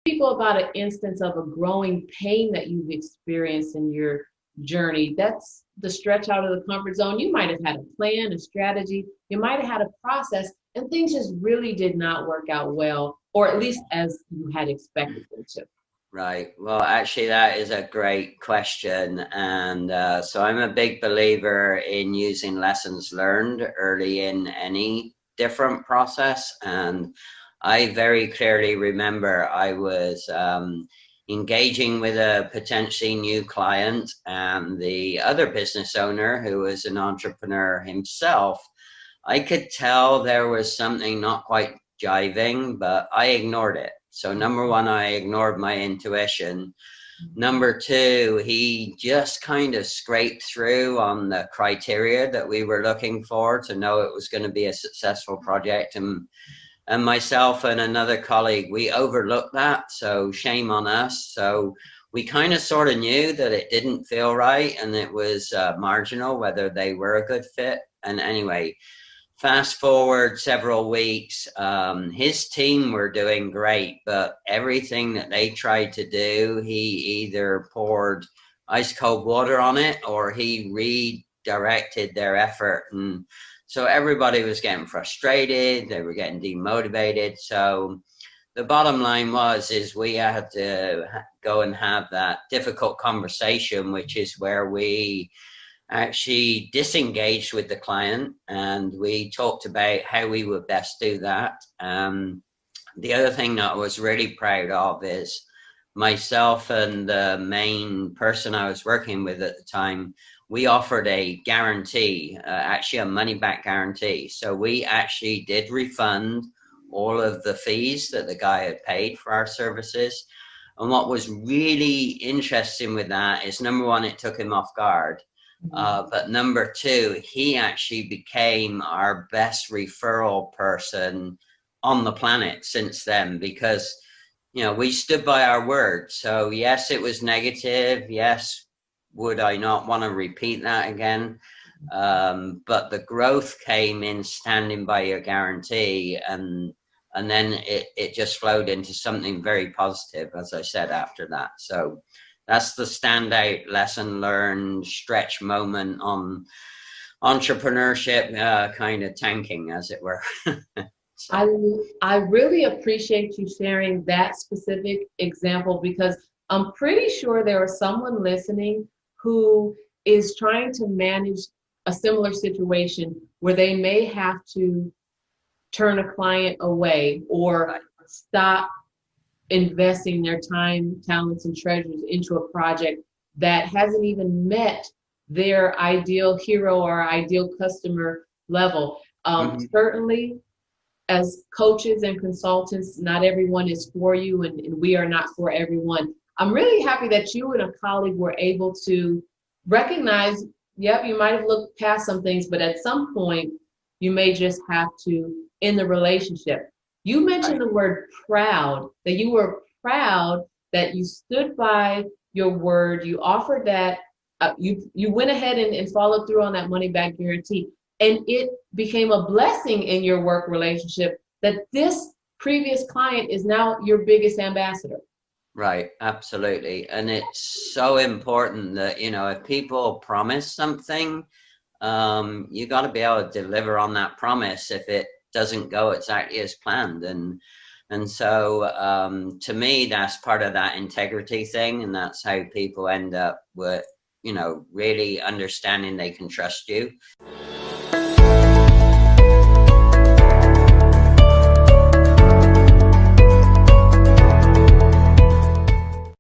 people about an instance of a growing pain that you've experienced in your journey. That's the stretch out of the comfort zone. You might have had a plan, a strategy, you might have had a process, and things just really did not work out well, or at least as you had expected them to. Right. Well, actually, that is a great question. And so I'm a big believer in using lessons learned early in any different process. And I very clearly remember I was engaging with a potentially new client, and the other business owner, who was an entrepreneur himself, I could tell there was something not quite jiving, but I ignored it. So number one, I ignored my intuition. Number two, he just kind of scraped through on the criteria that we were looking for to know it was going to be a successful project. And myself and another colleague, we overlooked that. So shame on us. So we kind of sort of knew that it didn't feel right and it was marginal whether they were a good fit. And anyway, fast forward several weeks, his team were doing great, but everything that they tried to do, he either poured ice cold water on it or he redirected their effort. And so everybody was getting frustrated, they were getting demotivated. So the bottom line is we had to go and have that difficult conversation, which is where we actually disengaged with the client and we talked about how we would best do that. The other thing that I was really proud of is myself and the main person I was working with at the time, we offered a guarantee, actually a money back guarantee. So we actually did refund all of the fees that the guy had paid for our services. And what was really interesting with that is, number one, it took him off guard. But number two, he actually became our best referral person on the planet since then, because, you know, we stood by our word. So yes, it was negative. Yes, would I not want to repeat that again? But the growth came in standing by your guarantee, and then it just flowed into something very positive, as I said, after that. So that's the standout lesson learned stretch moment on entrepreneurship, kind of tanking, as it were. I So, I really appreciate you sharing that specific example, because I'm pretty sure there is someone listening who is trying to manage a similar situation where they may have to turn a client away or right, stop investing their time, talents, and treasures into a project that hasn't even met their ideal hero or ideal customer level. mhm, Certainly, as coaches and consultants, not everyone is for you, and we are not for everyone. I'm really happy that you and a colleague were able to recognize, yep, you might have looked past some things, but at some point, you may just have to end the relationship. You mentioned right. the word proud, that you were proud that you stood by your word, you offered that, you went ahead and followed through on that money back guarantee. And it became a blessing in your work relationship that this previous client is now your biggest ambassador. Right, absolutely. And it's so important that, you know, if people promise something, you got to be able to deliver on that promise if it doesn't go exactly as planned. And so to me, that's part of that integrity thing, and that's how people end up with, you know, really understanding they can trust you.